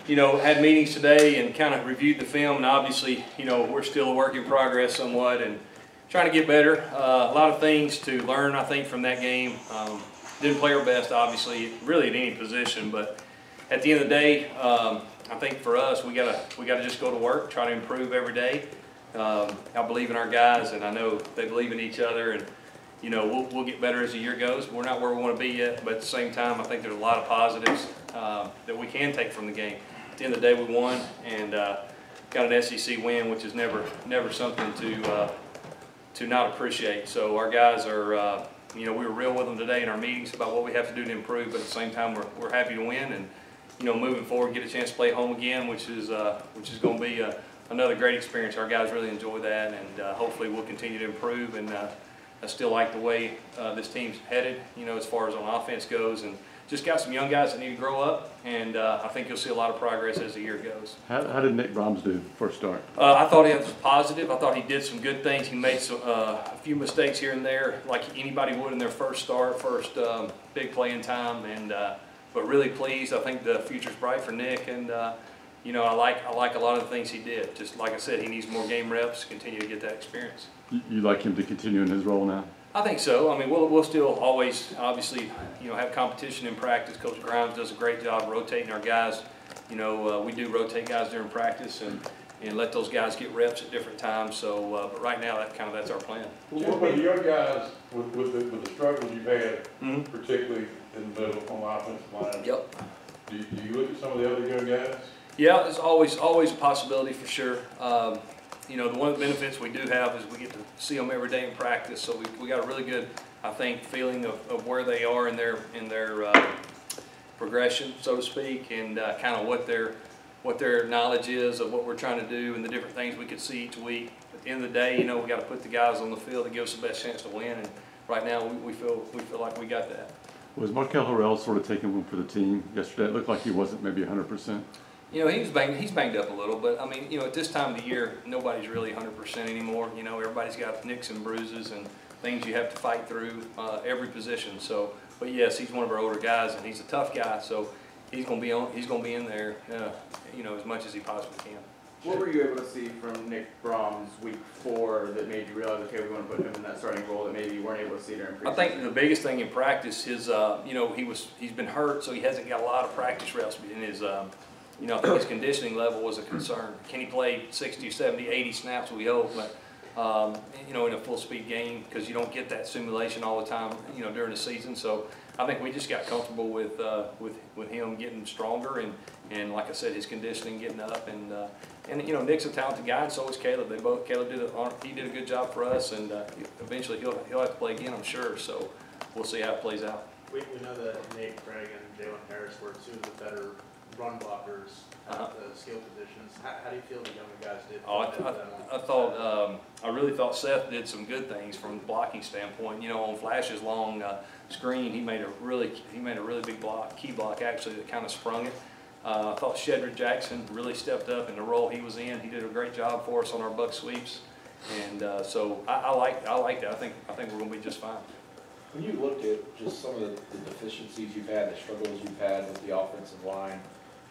had meetings today and kind of reviewed the film, and obviously, we're still a work in progress somewhat and trying to get better. A lot of things to learn, I think, from that game. Didn't play our best, obviously, really at any position, but at the end of the day, I think for us, we gotta just go to work, try to improve every day. I believe in our guys, and I know they believe in each other, and we'll get better as the year goes. We're not where we want to be yet, but at the same time, I think there's a lot of positives that we can take from the game. At the end of the day, we won and got an SEC win, which is never something to not appreciate. So our guys are, we were real with them today in our meetings about what we have to do to improve, but at the same time, we're happy to win, and moving forward, get a chance to play home again, which is going to be another great experience. Our guys really enjoy that, and hopefully we'll continue to improve. And I still like the way this team's headed, as far as on offense goes, and just got some young guys that need to grow up, and I think you'll see a lot of progress as the year goes. How did Nick Brahms do first start? I thought he was positive. I thought he did some good things. He made a few mistakes here and there, like anybody would in their first big playing time, and but really pleased. I think the future's bright for Nick, and I like a lot of the things he did. Just like I said, he needs more game reps to continue to get that experience. You like him to continue in his role now? I think so. I mean, we'll still always, obviously, have competition in practice. Coach Grimes does a great job rotating our guys. We do rotate guys during practice and let those guys get reps at different times. So, but right now, that's our plan. Well, with your guys, with the struggles you've had, particularly in the middle on the offensive line. Yep. Do you look at some of the other young guys? Yeah, it's always a possibility for sure. One of the benefits we do have is we get to see them every day in practice, so we got a really good, I think, feeling of where they are in their progression, so to speak, and kind of what their knowledge is of what we're trying to do and the different things we could see each week. At the end of the day, we got to put the guys on the field that give us the best chance to win, and right now we feel like we got that. Was Markel Harrell sort of taking one for the team yesterday? It looked like he wasn't maybe 100%. He's banged up a little, but I mean, at this time of the year, nobody's really 100% anymore. Everybody's got nicks and bruises and things you have to fight through every position. So, but yes, he's one of our older guys, and he's a tough guy. So he's going to be in there, as much as he possibly can. What were you able to see from Nick Brahms week 4 that made you realize, okay, we want to put him in that starting role that maybe you weren't able to see during preseason? I think the biggest thing in practice is, he's been hurt, so he hasn't got a lot of practice reps in his. I think his conditioning level was a concern. Can he play 60, 70, 80 snaps? We hope, but in a full-speed game, because you don't get that simulation all the time, during the season. So I think we just got comfortable with him getting stronger, and like I said, his conditioning getting up, and Nick's a talented guy, and so is Caleb. Caleb did a good job for us, and eventually he'll have to play again, I'm sure. So we'll see how it plays out. We know that Nate Craig and Jalen Harris were two of the better run blockers at the skill positions. How do you feel the younger guys did? I really thought Seth did some good things from a blocking standpoint. On Flash's long screen, he made a really big block, key block actually, that kind of sprung it. I thought Shedrick Jackson really stepped up in the role he was in. He did a great job for us on our buck sweeps, and so I like that. I think we're going to be just fine. When you look at just some of the deficiencies you've had, the struggles you've had with the offensive line,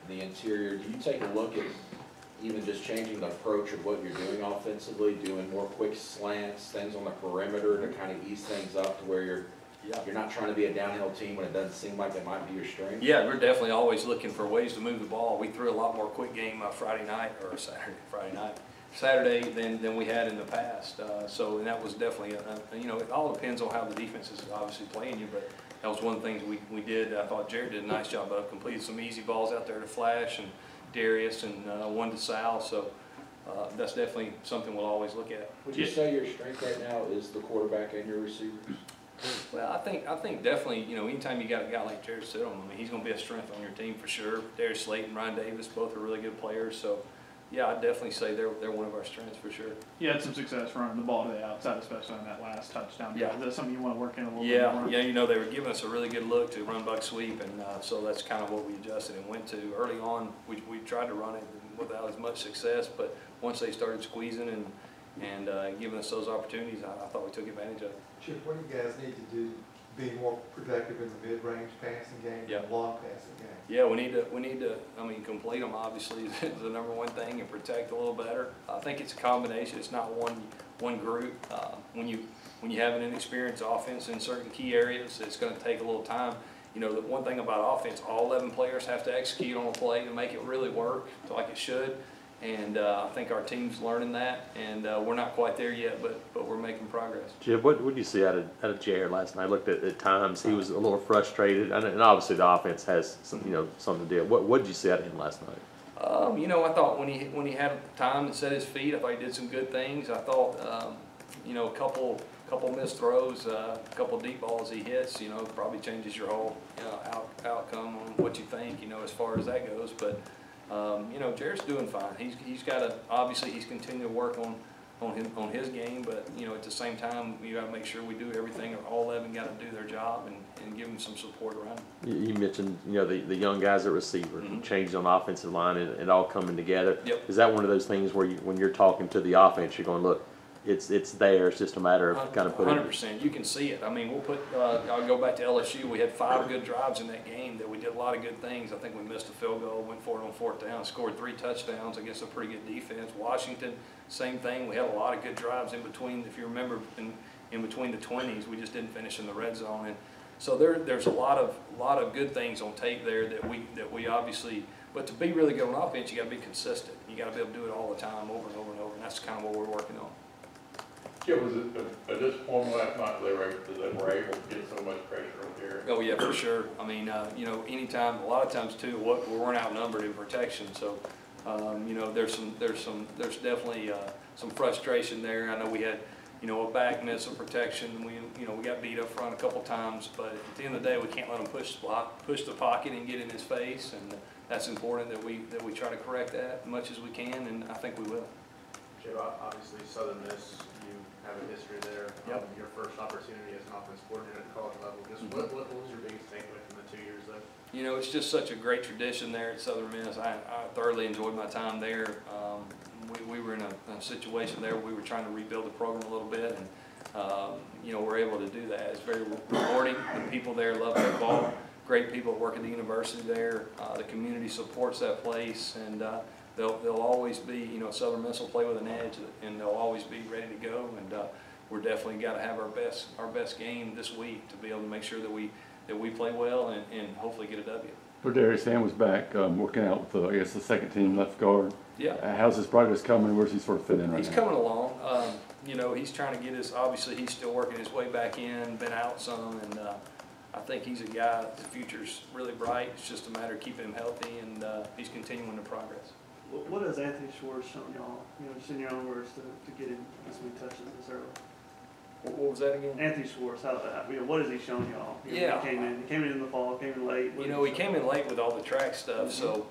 the interior, do you take a look at even just changing the approach of what you're doing offensively, doing more quick slants, things on the perimeter to kind of ease things up to where you're not trying to be a downhill team when it doesn't seem like it might be your strength? Yeah, we're definitely always looking for ways to move the ball. We threw a lot more quick game Saturday than we had in the past. And that was definitely, it all depends on how the defense is obviously playing you, but that was one of the things we did. I thought Jared did a nice job of completing some easy balls out there to Flash and Darius, and one to Sal. So that's definitely something we'll always look at. Would you say your strength right now is the quarterback and your receivers? Well, I think definitely, anytime you got a guy like Jared Sittle, I mean, he's going to be a strength on your team for sure. Darius Slayton, Ryan Davis, both are really good players. So, yeah, I'd definitely say they're one of our strengths for sure. You had some success running the ball to the outside, especially on that last touchdown. Yeah. Is that something you want to work in a little bit more? Yeah, they were giving us a really good look to run buck sweep, and so that's kind of what we adjusted and went to. Early on, we tried to run it without as much success, but once they started squeezing and giving us those opportunities, I thought we took advantage of it. Chip, what do you guys need to do be more productive in the mid-range passing game Yeah. and long passing game. Yeah, we need to, I mean, complete them obviously is the number one thing, and protect a little better. I think it's a combination. It's not one group. When you have an inexperienced offense in certain key areas, it's going to take a little time. You know, the one thing about offense, all 11 players have to execute on a play to make it really work like it should. And I think our team's learning that, and we're not quite there yet, but we're making progress. Jim, what did you see out of Jared last night? I looked at times, he was a little frustrated, and obviously the offense has some, something to do. What did you see out of him last night? You know, I thought when he had time to set his feet, I thought he did some good things. I thought, a couple missed throws, a couple deep balls he hits, probably changes your whole outcome on what you think, as far as that goes. But Jared's doing fine. He's got to, obviously he's continuing to work on his game, but at the same time you got to make sure we do everything. All 11 got to do their job and give them some support around him. You mentioned the young guys at receiver, changing on the offensive line, and it all coming together. Yep. Is that one of those things where when you're talking to the offense, you're going, look, it's there. It's just a matter of kind of putting 100%. You can see it. I mean, we'll put. I'll go back to LSU. We had 5 good drives in that game. That we did a lot of good things. I think we missed a field goal, went for it on 4th down, scored 3 touchdowns against a pretty good defense. Washington, same thing. We had a lot of good drives in between. If you remember, in between the 20s, we just didn't finish in the red zone. And so there's a lot of good things on tape there that we obviously. But to be really good on offense, you got to be consistent. You got to be able to do it all the time, over and over and over. And that's kind of what we're working on. Yeah, was it a disappointment last night they were able to get so much pressure on Jared? Oh yeah, for sure. I mean, anytime, a lot of times too, we weren't outnumbered in protection. So, there's definitely some frustration there. I know we had, a back miss of protection. We got beat up front a couple times, but at the end of the day, we can't let them push the pocket and get in his face, and that's important that we try to correct that as much as we can, and I think we will. Joe, obviously Southern Miss, you have a history there. Yep. Your first opportunity as an offense coordinator at the college level. Just what was your biggest takeaway from the 2 years there? It's just such a great tradition there at Southern Miss. I thoroughly enjoyed my time there. We were in a situation there where we were trying to rebuild the program a little bit, and we're able to do that. It's very rewarding. The people there love football. Great people that work at the university there. The community supports that place, and they'll always be, Southern Miss will play with an edge, and they'll always be ready to go. And we're definitely got to have our best game this week to be able to make sure that we play well and hopefully get a W. Darius Sam was back working out with the second team left guard. Yeah. How's his progress coming? Where's he sort of fit in right He's now? coming along. He's trying to get obviously he's still working his way back in, been out some, and I think he's a guy that the future's really bright. It's just a matter of keeping him healthy, and he's continuing to progress. What has Anthony Schwartz shown y'all, just in your own words, to get him this many touches this early? What was that again? Anthony Schwartz, what has he shown y'all? Yeah. He came in the fall, came in late. He came in late with all the track stuff, so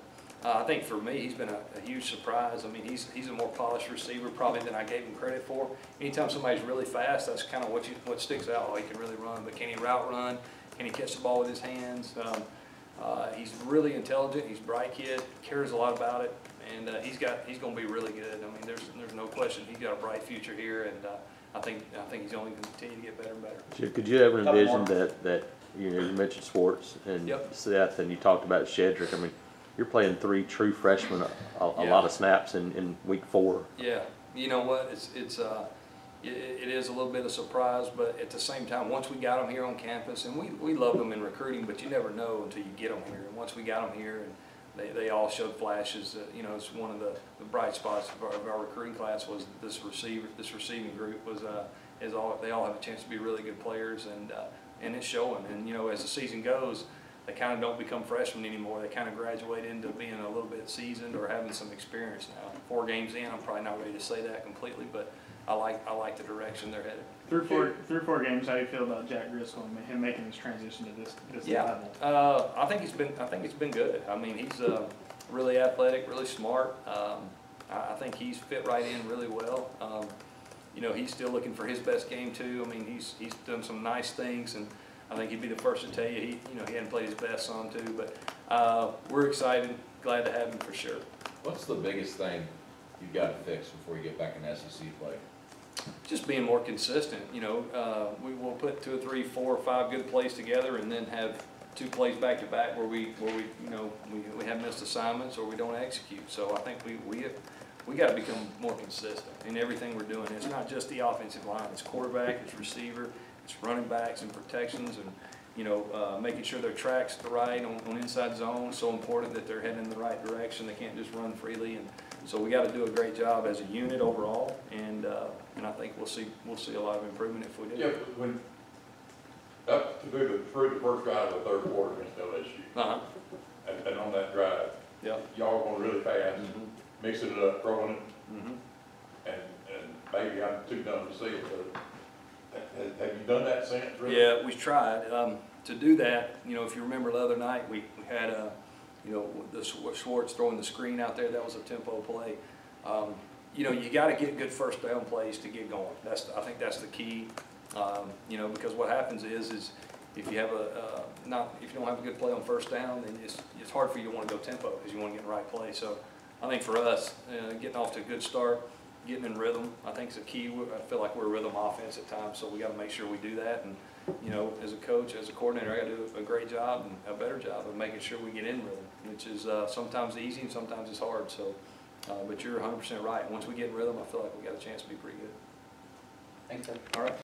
I think for me, he's been a huge surprise. I mean, he's a more polished receiver probably than I gave him credit for. Anytime somebody's really fast, that's kind of what sticks out. Oh, he can really run, but can he route run? Can he catch the ball with his hands? He's really intelligent. He's a bright kid, cares a lot about it, and he's going to be really good. I mean, there's no question he's got a bright future here, and I think he's only going to continue to get better and better. Could you ever envision that you mentioned Schwartz and Seth, and you talked about Shedrick? I mean, you're playing 3 true freshmen a lot of snaps in week 4. Yeah, you know what? It is a little bit of surprise, but at the same time, once we got them here on campus, and we love them in recruiting, but you never know until you get them here. And once we got them here, and they all showed flashes. It's one of the bright spots of our recruiting class was this receiving group was they all have a chance to be really good players, and it's showing. And as the season goes, they kind of don't become freshmen anymore. They kind of graduate into being a little bit seasoned or having some experience now. 4 games in, I'm probably not ready to say that completely, but I like the direction they're headed. Through four games, how do you feel about Jack Driscoll and him making his transition to this level? I think it's been good. I mean, he's really athletic, really smart. I think he's fit right in really well. He's still looking for his best game too. I mean, he's done some nice things, and I think he'd be the first to tell you he hadn't played his best some too. But we're excited, glad to have him for sure. What's the biggest thing you've got to fix before you get back in SEC play? just being more consistent. You know, we will put 2 or 3, 4 or 5 good plays together, and then have 2 plays back to back where we you know we have missed assignments or we don't execute. So I think we got to become more consistent in everything we're doing. It's not just the offensive line; it's quarterback, it's receiver, it's running backs and protections, and you know making sure their tracks the right on inside zone. So important that they're heading in the right direction. They can't just run freely, and so we got to do a great job as a unit overall. And I think we'll see a lot of improvement if we do. Yeah, but when, up through the first drive of the third quarter against LSU, and on that drive, y'all going really fast, mixing it up, throwing it, and maybe I'm too dumb to see it, but have you done that since? Really? Yeah, we tried to do that. You know, if you remember the other night, we had you know, the Schwartz throwing the screen out there. That was a tempo play. You know, you got to get good first down plays to get going. I think that's the key. You know, because what happens is if you have if you don't have a good play on first down, then it's hard for you to want to go tempo because you want to get in the right play. So I think for us, getting off to a good start, getting in rhythm, I think is a key. I feel like we're a rhythm offense at times, so we got to make sure we do that. And you know, as a coach, as a coordinator, I got to do a great job and a better job of making sure we get in rhythm, which is sometimes easy and sometimes it's hard. So, but you're 100% right. Once we get in rhythm, I feel like we got a chance to be pretty good. Thanks, sir. All right.